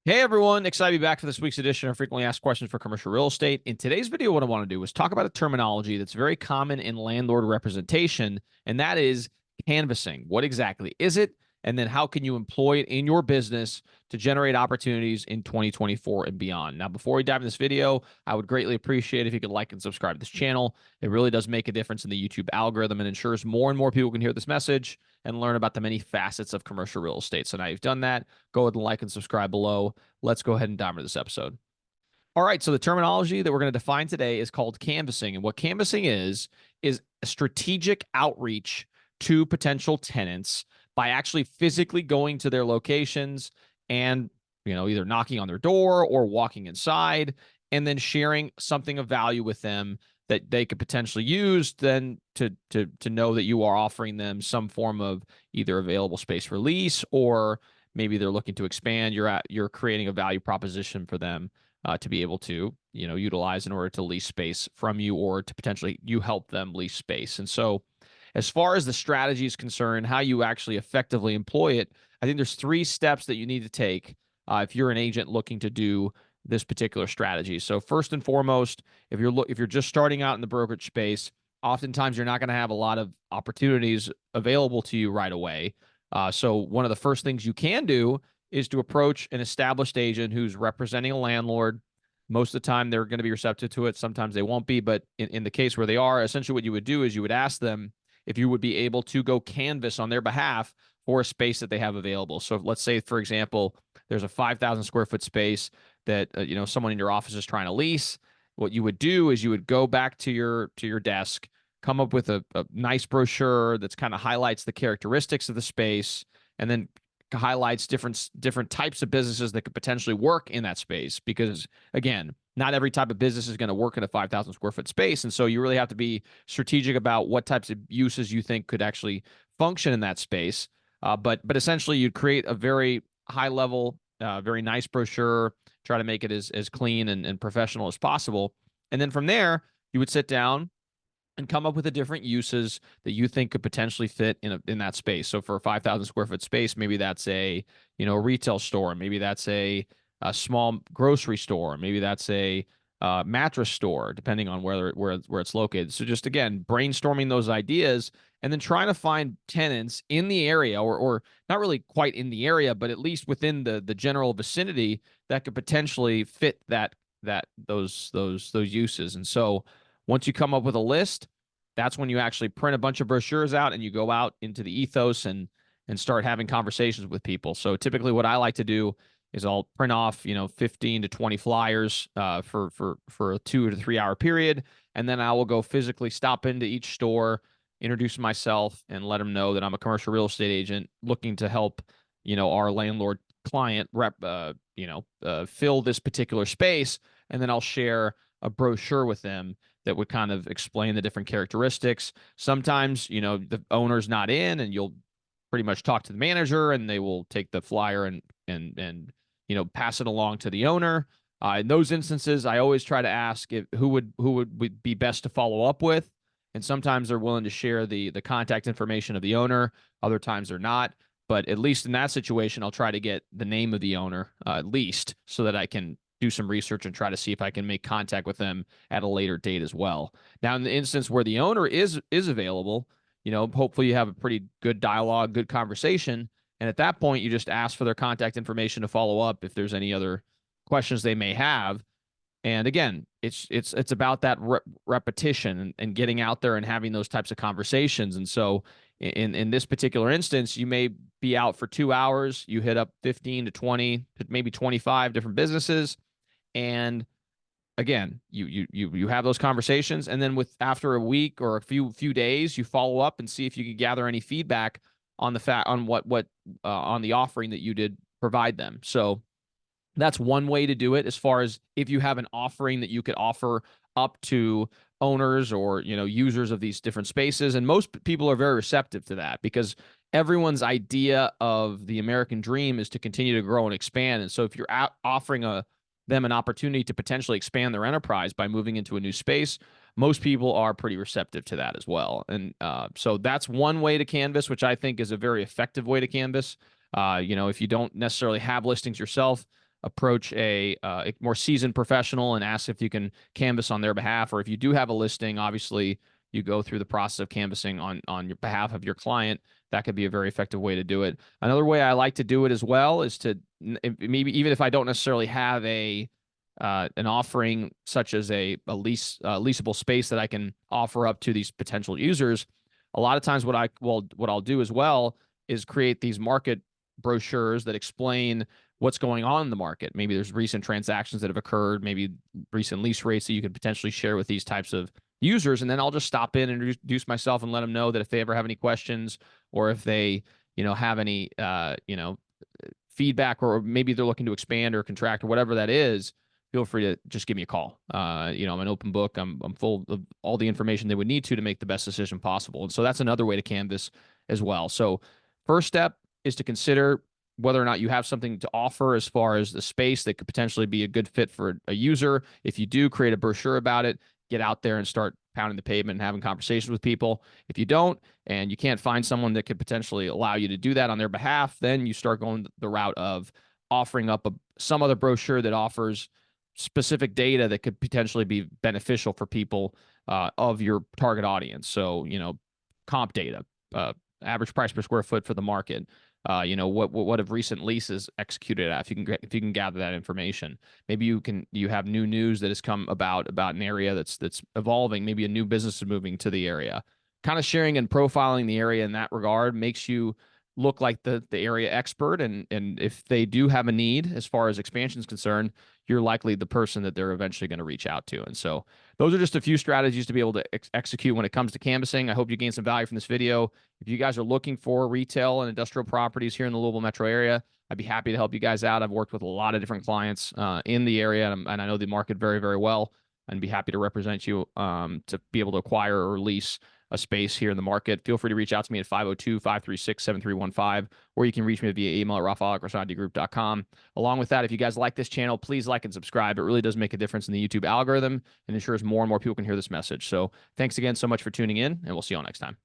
Hey everyone, excited to be back for this week's edition of Frequently Asked Questions for Commercial Real Estate. In today's video, what I want to do is talk about a terminology that's very common in landlord representation, and that is canvassing. What exactly is it? And then how can you employ it in your business to generate opportunities in 2024 and beyond? Now, before we dive into this video, I would greatly appreciate if you could like and subscribe to this channel. It really does make a difference in the YouTube algorithm and ensures more and more people can hear this message and learn about the many facets of commercial real estate. So now you've done that, go ahead and like and subscribe below. Let's go ahead and dive into this episode. All right, so the terminology that we're going to define today is called canvassing. And what canvassing is a strategic outreach to potential tenants by actually physically going to their locations and, either knocking on their door or walking inside and then sharing something of value with them that they could potentially use then to know that you are offering them some form of either available space for lease, or maybe they're looking to expand. You're creating a value proposition for them to be able to utilize in order to lease space from you, or to potentially you help them lease space. And so, as far as the strategy is concerned, how you actually effectively employ it, I think there's three steps that you need to take if you're an agent looking to do this particular strategy. So first and foremost, if you're just starting out in the brokerage space, oftentimes you're not going to have a lot of opportunities available to you right away. So one of the first things you can do is to approach an established agent who's representing a landlord. Most of the time, they're going to be receptive to it. Sometimes they won't be, but in the case where they are, essentially what you would do is you would ask them if you would be able to go canvas on their behalf for a space that they have available. So let's say, for example, there's a 5,000 square foot space that someone in your office is trying to lease. What you would do is you would go back to your desk, come up with a nice brochure that's kind of highlights the characteristics of the space, and then highlights different types of businesses that could potentially work in that space. Because again, not every type of business is going to work in a 5,000 square foot space, and so you really have to be strategic about what types of uses you think could actually function in that space. But essentially, you'd create a very high level, very nice brochure, try to make it as clean and professional as possible, and then from there you would sit down and come up with the different uses that you think could potentially fit in that space. So for a 5,000 square foot space, maybe that's a retail store, maybe that's a small grocery store, maybe that's a mattress store, depending on where it's located. So just again, brainstorming those ideas and then trying to find tenants in the area, or not really quite in the area, but at least within the general vicinity that could potentially fit those uses. And so once you come up with a list, that's when you actually print a bunch of brochures out and you go out into the ethos and start having conversations with people. So typically what I like to do is I'll print off, 15 to 20 flyers for a 2 to 3 hour period. And then I will go physically stop into each store, introduce myself, and let them know that I'm a commercial real estate agent looking to help, our landlord client fill this particular space. And then I'll share a brochure with them that would kind of explain the different characteristics. Sometimes, the owner's not in, and you'll pretty much talk to the manager and they will take the flyer and pass it along to the owner. In those instances, I always try to ask who would be best to follow up with. And sometimes they're willing to share the contact information of the owner. Other times they're not. But at least in that situation, I'll try to get the name of the owner at least, so that I can do some research and try to see if I can make contact with them at a later date as well. Now, in the instance where the owner is available, hopefully you have a pretty good dialogue, good conversation. And at that point, you just ask for their contact information to follow up if there's any other questions they may have. And again, it's about that repetition and getting out there and having those types of conversations. And so in this particular instance, you may be out for 2 hours, you hit up 15 to 20 to maybe 25 different businesses. And again, you have those conversations, and then after a week or a few days, you follow up and see if you can gather any feedback on on the offering that you did provide them. So that's one way to do it, as far as if you have an offering that you could offer up to owners or users of these different spaces. And most people are very receptive to that, because everyone's idea of the American dream is to continue to grow and expand. And so if you're offering them an opportunity to potentially expand their enterprise by moving into a new space, most people are pretty receptive to that as well. And so that's one way to canvas, which I think is a very effective way to canvas. If you don't necessarily have listings yourself, approach a more seasoned professional and ask if you can canvas on their behalf. Or if you do have a listing, obviously you go through the process of canvassing on your behalf of your client. That could be a very effective way to do it. Another way I like to do it as well is to maybe, even if I don't necessarily have an offering such as a leasable space that I can offer up to these potential users, a lot of times what I'll do as well is create these market brochures that explain what's going on in the market. Maybe there's recent transactions that have occurred, maybe recent lease rates that you could potentially share with these types of users. And then I'll just stop in and introduce myself and let them know that if they ever have any questions, or if they, have any, feedback, or maybe they're looking to expand or contract or whatever that is, feel free to just give me a call. I'm an open book. I'm full of all the information they would need to make the best decision possible. And so that's another way to canvas as well. So first step is to consider whether or not you have something to offer as far as the space that could potentially be a good fit for a user. If you do, create a brochure about it, get out there and start pounding the pavement and having conversations with people. If you don't, and you can't find someone that could potentially allow you to do that on their behalf, then you start going the route of offering up some other brochure that offers specific data that could potentially be beneficial for people of your target audience. So, comp data, average price per square foot for the market. What have recent leases executed at? If you can gather that information, maybe you have new news that has come about an area that's evolving. Maybe a new business is moving to the area. Kind of sharing and profiling the area in that regard makes you look like the area expert, and if they do have a need as far as expansion is concerned, you're likely the person that they're eventually going to reach out to. And so those are just a few strategies to be able to execute when it comes to canvassing. I hope you gained some value from this video. If you guys are looking for retail and industrial properties here in the Louisville metro area, I'd be happy to help you guys out. I've worked with a lot of different clients in the area, and I know the market very, very well, and be happy to represent you to be able to acquire or lease a space here in the market. Feel free to reach out to me at 502-536-7315, or you can reach me via email at raphael@crossandgroup.com. Along with that, if you guys like this channel, please like and subscribe. It really does make a difference in the YouTube algorithm and ensures more and more people can hear this message. So thanks again so much for tuning in, and we'll see you all next time.